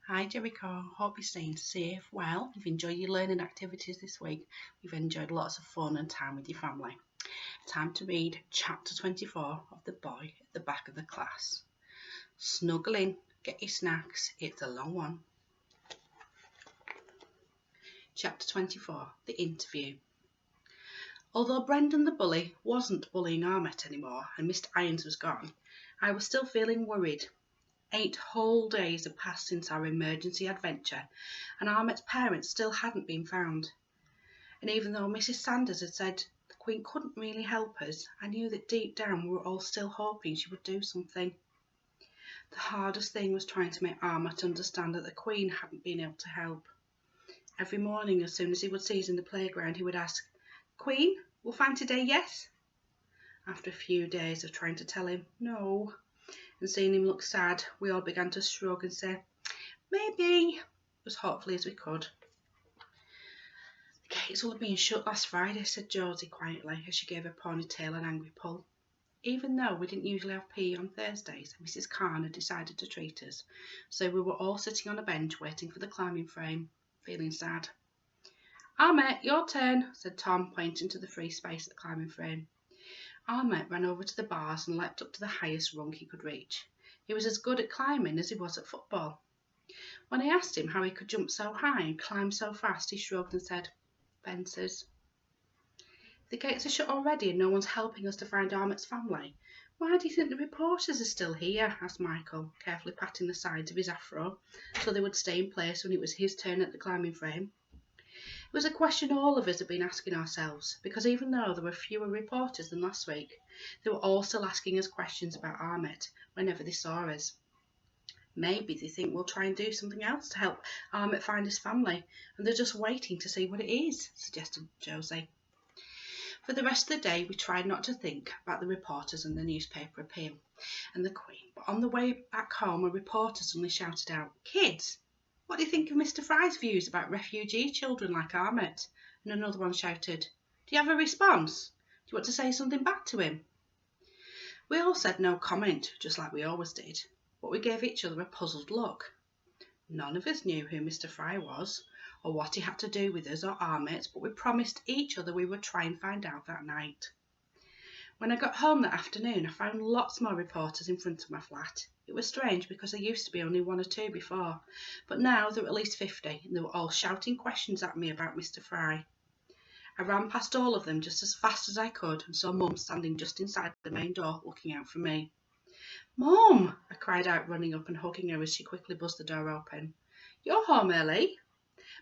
Hi Jericho, hope you're staying safe, well, you've enjoyed your learning activities this week, you've enjoyed lots of fun and time with your family. Time to read chapter 24 of The Boy at the Back of the Class. Snuggle in, get your snacks, it's a long one. Chapter 24, The Interview. Although Brendan the bully wasn't bullying Armet anymore and Mr. Irons was gone, I was still feeling worried. 8 whole days had passed since our emergency adventure, and Armet's parents still hadn't been found. And even though Mrs. Sanders had said the Queen couldn't really help us, I knew that deep down we were all still hoping she would do something. The hardest thing was trying to make Armet understand that the Queen hadn't been able to help. Every morning, as soon as he would see us in the playground, he would ask, "Queen, we'll find today, yes?" After a few days of trying to tell him no, and seeing him look sad, we all began to shrug and say, "Maybe," as hopefully as we could. "The gates will have been shut last Friday," said Josie quietly as she gave her ponytail an angry pull. Even though we didn't usually have PE on Thursdays, Mrs. Khan had decided to treat us, so we were all sitting on a bench waiting for the climbing frame, feeling sad. "Armet, your turn," said Tom, pointing to the free space at the climbing frame. Armet ran over to the bars and leapt up to the highest rung he could reach. He was as good at climbing as he was at football. When I asked him how he could jump so high and climb so fast, he shrugged and said, "Fences." "The gates are shut already and no one's helping us to find Armet's family. Why do you think the reporters are still here?" asked Michael, carefully patting the sides of his afro so they would stay in place when it was his turn at the climbing frame. It was a question all of us had been asking ourselves, because even though there were fewer reporters than last week, they were all still asking us questions about Armet whenever they saw us. "Maybe they think we'll try and do something else to help Armet find his family, and they're just waiting to see what it is," suggested Josie. For the rest of the day, we tried not to think about the reporters and the newspaper appeal and the Queen, but on the way back home, a reporter suddenly shouted out, "Kids, what do you think of Mr. Fry's views about refugee children like Armet?" And another one shouted, "Do you have a response? Do you want to say something back to him?" We all said no comment, just like we always did, but we gave each other a puzzled look. None of us knew who Mr. Fry was, or what he had to do with us or Armet, but we promised each other we would try and find out that night. When I got home that afternoon, I found lots more reporters in front of my flat. It was strange because there used to be only 1 or 2 before, but now there were at least 50, and they were all shouting questions at me about Mr. Fry. I ran past all of them just as fast as I could and saw Mum standing just inside the main door looking out for me. "Mum!" I cried out, running up and hugging her as she quickly buzzed the door open. "You're home early."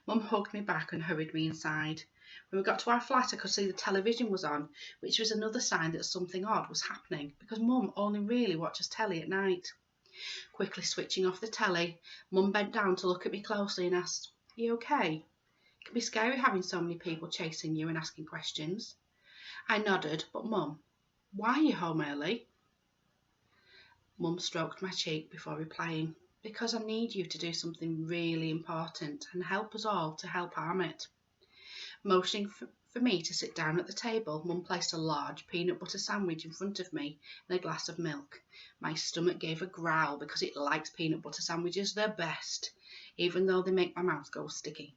Mum hugged me back and hurried me inside. When we got to our flat, I could see the television was on, which was another sign that something odd was happening, because Mum only really watches telly at night. Quickly switching off the telly, Mum bent down to look at me closely and asked, "Are you okay? It can be scary having so many people chasing you and asking questions." I nodded, but Mum, why are you home early? Mum stroked my cheek before replying, "Because I need you to do something really important and help us all to help Armet." Motioning for me to sit down at the table, Mum placed a large peanut butter sandwich in front of me and a glass of milk. My stomach gave a growl because it likes peanut butter sandwiches the best, even though they make my mouth go sticky.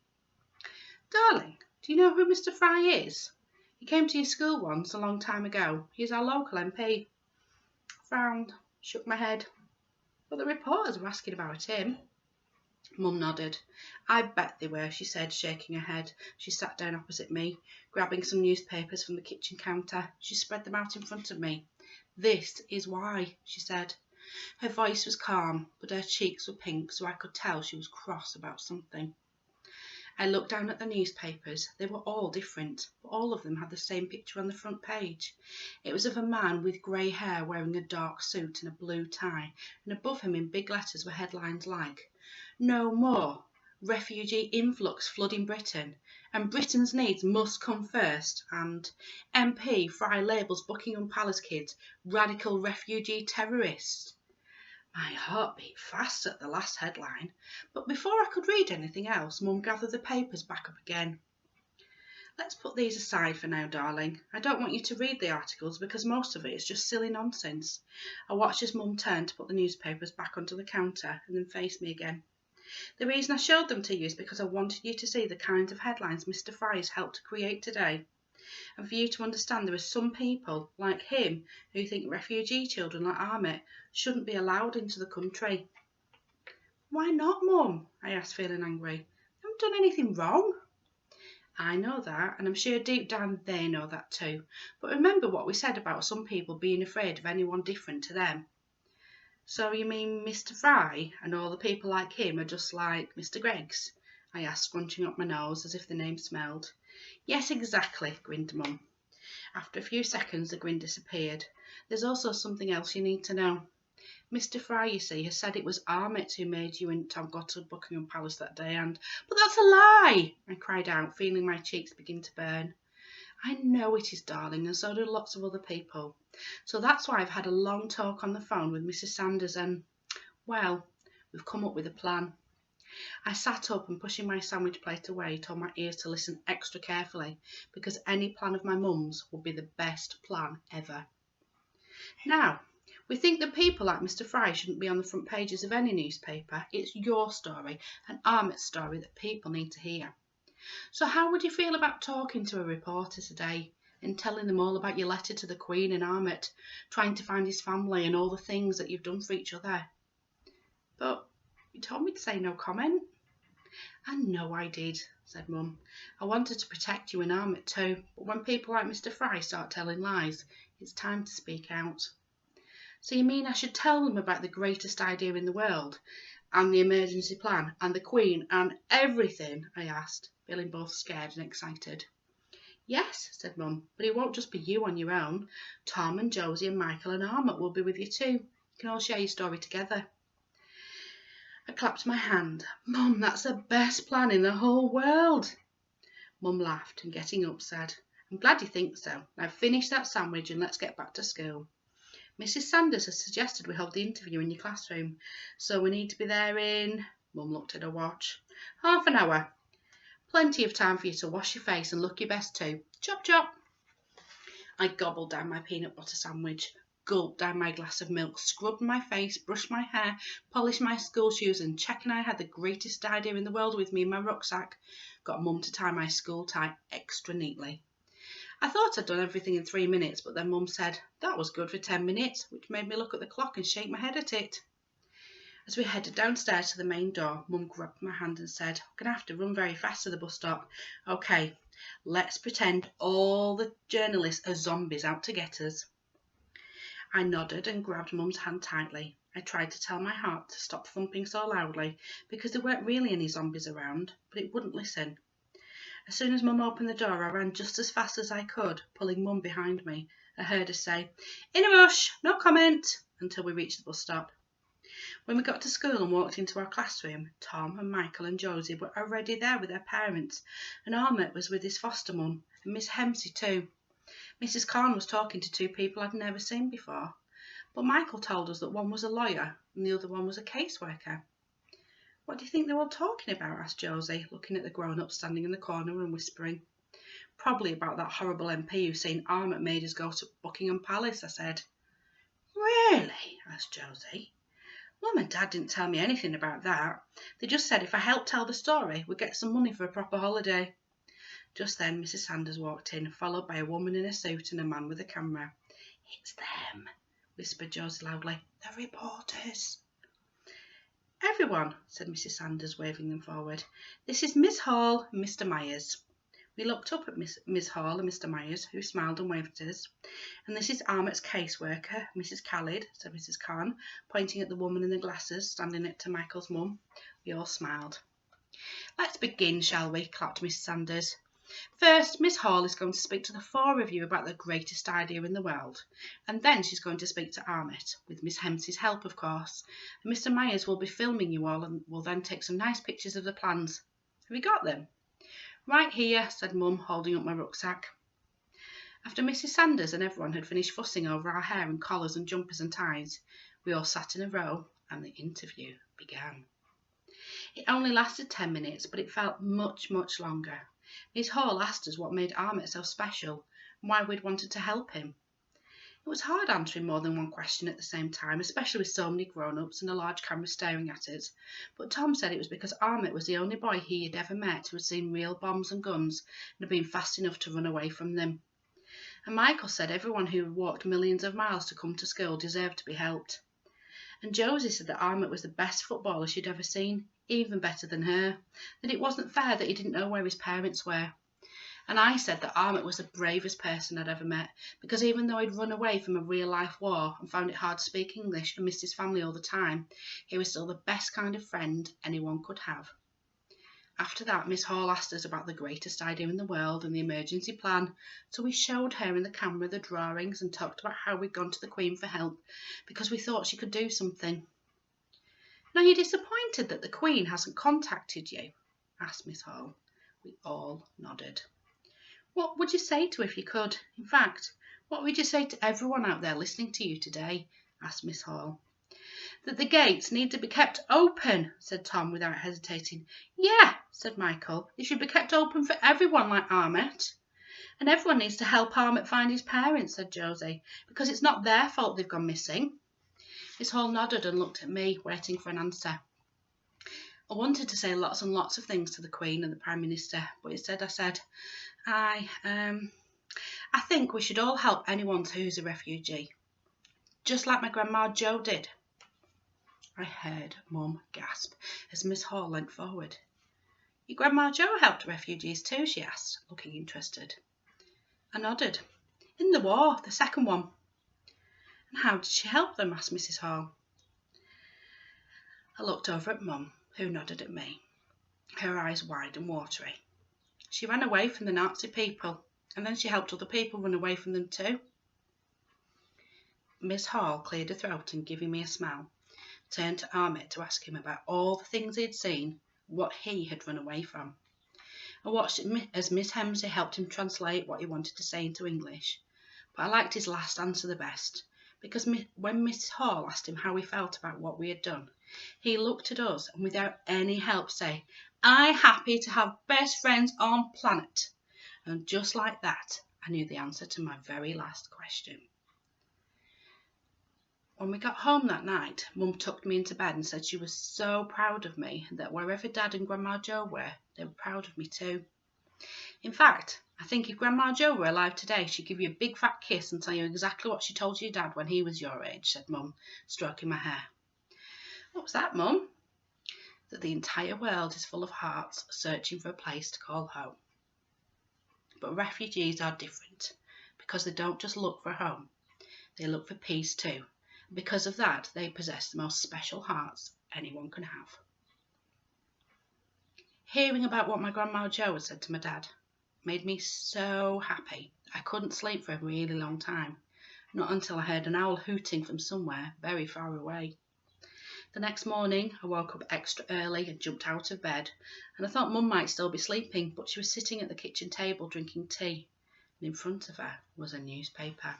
"Darling, do you know who Mr. Fry is? He came to your school once a long time ago. He's our local MP. Frowned, shook my head. "But the reporters were asking about him." Mum nodded. "I bet they were," she said, shaking her head. She sat down opposite me, grabbing some newspapers from the kitchen counter. She spread them out in front of me. "This is why," she said. Her voice was calm, but her cheeks were pink, so I could tell she was cross about something. I looked down at the newspapers. They were all different, but all of them had the same picture on the front page. It was of a man with grey hair wearing a dark suit and a blue tie, and above him in big letters were headlines like, "No more, refugee influx flooding Britain, and Britain's needs must come first," and "MP Fry labels Buckingham Palace kids radical refugee terrorists." My heart beat fast at the last headline, but before I could read anything else, Mum gathered the papers back up again. "Let's put these aside for now, darling. I don't want you to read the articles because most of it is just silly nonsense." I watched as Mum turned to put the newspapers back onto the counter and then faced me again. The reason I showed them to you is because I wanted you to see the kinds of headlines Mr. Fry has helped to create today, and for you to understand there are some people, like him, who think refugee children like Ahmet shouldn't be allowed into the country. Why not, Mum? I asked, feeling angry. I haven't done anything wrong. I know that, and I'm sure deep down they know that too. But remember what we said about some people being afraid of anyone different to them. So you mean Mr. Fry and all the people like him are just like Mr. Greggs? I asked, scrunching up my nose as if the name smelled. Yes, exactly, grinned Mum. After a few seconds, the grin disappeared. There's also something else you need to know. Mr. Fry, you see, has said it was Ahmet who made you and Tom go to Buckingham Palace that day, and... But that's a lie! I cried out, feeling my cheeks begin to burn. I know it is, darling, and so do lots of other people. So that's why I've had a long talk on the phone with Mrs. Sanders and, well, we've come up with a plan. I sat up and, pushing my sandwich plate away, told my ears to listen extra carefully, because any plan of my mum's would be the best plan ever. Now, we think that people like Mr. Fry shouldn't be on the front pages of any newspaper. It's your story and Ahmet's story that people need to hear. So how would you feel about talking to a reporter today and telling them all about your letter to the Queen and Ahmet, trying to find his family and all the things that you've done for each other? But you told me to say no comment. I know I did, said Mum. I wanted to protect you and Ahmet too, but when people like Mr. Fry start telling lies, it's time to speak out. So you mean I should tell them about the greatest idea in the world, and the emergency plan, and the Queen, and everything? I asked, feeling both scared and excited. Yes, said Mum, but it won't just be you on your own. Tom and Josie and Michael and Ahmet will be with you too. You can all share your story together. I clapped my hand. Mum, that's the best plan in the whole world. Mum laughed and, getting up, said, I'm glad you think so. Now finish that sandwich and let's get back to school. Mrs. Sanders has suggested we hold the interview in your classroom, so we need to be there in... Mum looked at her watch. Half an hour. Plenty of time for you to wash your face and look your best too. Chop, chop. I gobbled down my peanut butter sandwich, gulped down my glass of milk, scrubbed my face, brushed my hair, polished my school shoes, and, checking I had the greatest idea in the world with me in my rucksack, got Mum to tie my school tie extra neatly. I thought I'd done everything in 3 minutes, but then Mum said that was good for 10 minutes, which made me look at the clock and shake my head at it. As we headed downstairs to the main door, Mum grabbed my hand and said, I'm going to have to run very fast to the bus stop. OK, let's pretend all the journalists are zombies out to get us. I nodded and grabbed Mum's hand tightly. I tried to tell my heart to stop thumping so loudly, because there weren't really any zombies around, but it wouldn't listen. As soon as Mum opened the door, I ran just as fast as I could, pulling Mum behind me. I heard her say, In a rush, no comment, until we reached the bus stop. When we got to school and walked into our classroom, Tom and Michael and Josie were already there with their parents, and Ahmet was with his foster mum, and Miss Hempsey too. Mrs. Khan was talking to 2 people I'd never seen before, but Michael told us that one was a lawyer and the other one was a caseworker. What do you think they were all talking about? Asked Josie, looking at the grown-up standing in the corner and whispering. Probably about that horrible MP who's saying Ahmet made us go to Buckingham Palace, I said. Really? Asked Josie. Mum and Dad didn't tell me anything about that. They just said if I helped tell the story, we'd get some money for a proper holiday. Just then Mrs. Sanders walked in, followed by a woman in a suit and a man with a camera. It's them, whispered Josie loudly. The reporters. Everyone, said Mrs. Sanders, waving them forward. This is Miss Hall and Mr. Myers. We looked up at Miss Hall and Mr. Myers, who smiled and waved at us. And this is Ahmet's caseworker, Mrs. Khalid, said Mrs. Khan, pointing at the woman in the glasses standing next to Michael's mum. We all smiled. Let's begin, shall we? Clapped Miss Sanders. First, Miss Hall is going to speak to the 4 of you about the greatest idea in the world, and then she's going to speak to Ahmet, with Miss Hempsey's help, of course, and Mr. Myers will be filming you all and will then take some nice pictures of the plans. Have you got them? Right here, said Mum, holding up my rucksack. After Mrs. Sanders and everyone had finished fussing over our hair and collars and jumpers and ties, we all sat in a row and the interview began. It only lasted 10 minutes, but it felt much, much longer. Miss Hall asked us what made Ahmet so special and why we'd wanted to help him. It was hard answering more than one question at the same time, especially with so many grown-ups and a large camera staring at us. But Tom said it was because Ahmet was the only boy he had ever met who had seen real bombs and guns and had been fast enough to run away from them. And Michael said everyone who had walked millions of miles to come to school deserved to be helped. And Josie said that Ahmet was the best footballer she'd ever seen, even better than her, that it wasn't fair that he didn't know where his parents were. And I said that Ahmet was the bravest person I'd ever met, because even though he'd run away from a real-life war and found it hard to speak English and missed his family all the time, he was still the best kind of friend anyone could have. After that, Miss Hall asked us about the greatest idea in the world and the emergency plan, so we showed her in the camera the drawings and talked about how we'd gone to the Queen for help, because we thought she could do something. "Now you're disappointed that the Queen hasn't contacted you?" asked Miss Hall. We all nodded. "What would you say to her if you could? In fact, what would you say to everyone out there listening to you today?" asked Miss Hall. "That the gates need to be kept open," said Tom without hesitating. "Yeah," said Michael, "they should be kept open for everyone like Ahmet." "And everyone needs to help Ahmet find his parents," said Josie, "because it's not their fault they've gone missing." Miss Hall nodded and looked at me, waiting for an answer. I wanted to say lots and lots of things to the Queen and the Prime Minister, but instead I said, I think we should all help anyone who's a refugee, just like my Grandma Jo did." I heard Mum gasp as Miss Hall leant forward. "Your Grandma Jo helped refugees too?" she asked, looking interested. I nodded. "In the war, the second one." "And how did she help them?" asked Mrs. Hall. I looked over at Mum, who nodded at me, her eyes wide and watery. "She ran away from the Nazi people, and then she helped other people run away from them too." Miss Hall cleared her throat and, giving me a smile, turned to Ahmet to ask him about all the things he had seen, what he had run away from. I watched as Miss Hemsley helped him translate what he wanted to say into English, but I liked his last answer the best, because when Miss Hall asked him how he felt about what we had done, he looked at us and without any help said, "I'm happy to have best friends on planet." And just like that, I knew the answer to my very last question. When we got home that night, Mum tucked me into bed and said she was so proud of me and that wherever Dad and Grandma Jo were, they were proud of me too. In fact, I think if Grandma Jo were alive today, she'd give you a big fat kiss and tell you exactly what she told your dad when he was your age, said Mum, stroking my hair. "What was that, Mum?" "That the entire world is full of hearts searching for a place to call home. But refugees are different, because they don't just look for a home, they look for peace too. And because of that, they possess the most special hearts anyone can have." Hearing about what my Grandma Jo had said to my dad made me so happy I couldn't sleep for a really long time, not until I heard an owl hooting from somewhere very far away. The next morning I woke up extra early and jumped out of bed, and I thought Mum might still be sleeping, but she was sitting at the kitchen table drinking tea, and in front of her was a newspaper.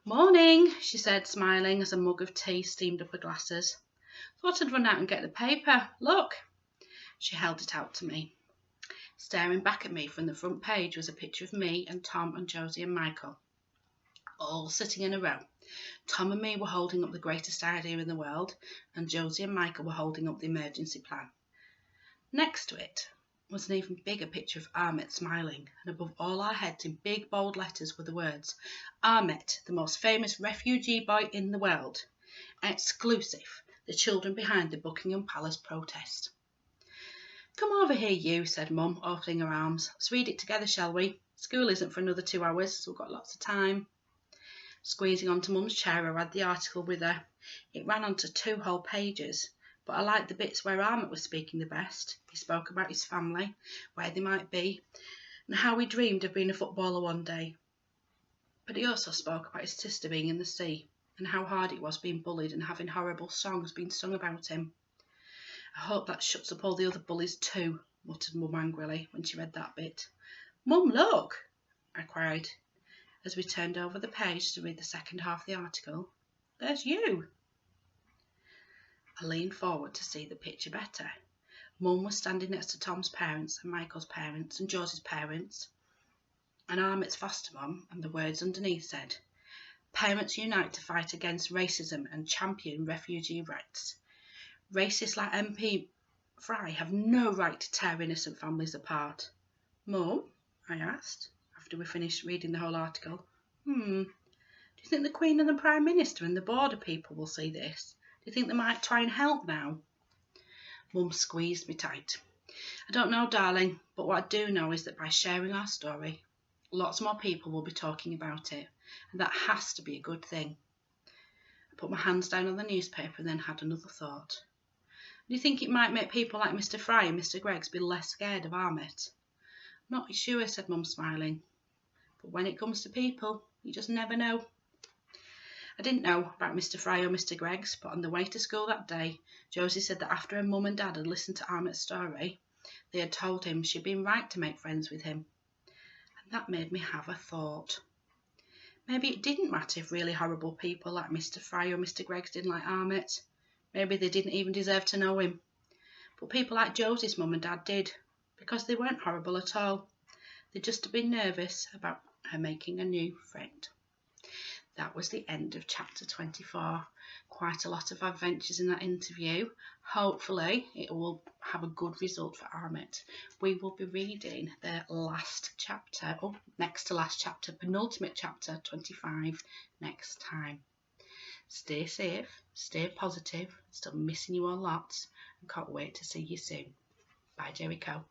"Morning," she said, smiling as a mug of tea steamed up her glasses. "Thought I'd run out and get the paper. Look." She held it out to me. Staring back at me from the front page was a picture of me and Tom and Josie and Michael, all sitting in a row. Tom and me were holding up the greatest idea in the world, and Josie and Michael were holding up the emergency plan. Next to it was an even bigger picture of Ahmet smiling, and above all our heads in big bold letters were the words, "Ahmet, the most famous refugee boy in the world. Exclusive, the children behind the Buckingham Palace protest." "Come over here, you," said Mum, opening her arms. "Let's read it together, shall we? School isn't for another 2 hours, so we've got lots of time." Squeezing onto Mum's chair, I read the article with her. It ran onto 2 whole pages, but I liked the bits where Ahmet was speaking the best. He spoke about his family, where they might be, and how he dreamed of being a footballer one day. But he also spoke about his sister being in the sea, and how hard it was being bullied and having horrible songs being sung about him. "I hope that shuts up all the other bullies too," muttered Mum angrily when she read that bit. "Mum, look!" I cried, as we turned over the page to read the second half of the article. "There's you." I leaned forward to see the picture better. Mum was standing next to Tom's parents and Michael's parents and Josie's parents and Ahmet's foster mum, and the words underneath said, Parents unite to fight against racism and champion refugee rights. Racists like MP Fry have no right to tear innocent families apart. Mum, I asked, after we finished reading the whole article, do you think the Queen and the Prime Minister and the border people will see this? Do you think they might try and help now? Mum squeezed me tight. I don't know, darling, but what I do know is that by sharing our story, lots more people will be talking about it, and that has to be a good thing. I put my hands down on the newspaper and then had another thought. Do you think it might make people like Mr. Fry and Mr. Greggs be less scared of Amit? Not sure, said Mum, smiling. But when it comes to people, you just never know. I didn't know about Mr. Fry or Mr. Greggs, but on the way to school that day, Josie said that after her mum and dad had listened to Amit's story, they had told him she'd been right to make friends with him. And that made me have a thought. Maybe it didn't matter if really horrible people like Mr. Fry or Mr. Greggs didn't like Amit. Maybe they didn't even deserve to know him. But people like Josie's mum and dad did, because they weren't horrible at all. They'd just been nervous about her making a new friend. That was the end of chapter 24. Quite a lot of adventures in that interview. Hopefully it will have a good result for Amit. We will be reading the last chapter, next to last chapter, penultimate chapter 25 next time. Stay safe, stay positive, still missing you all lots, and can't wait to see you soon. Bye, Jericho.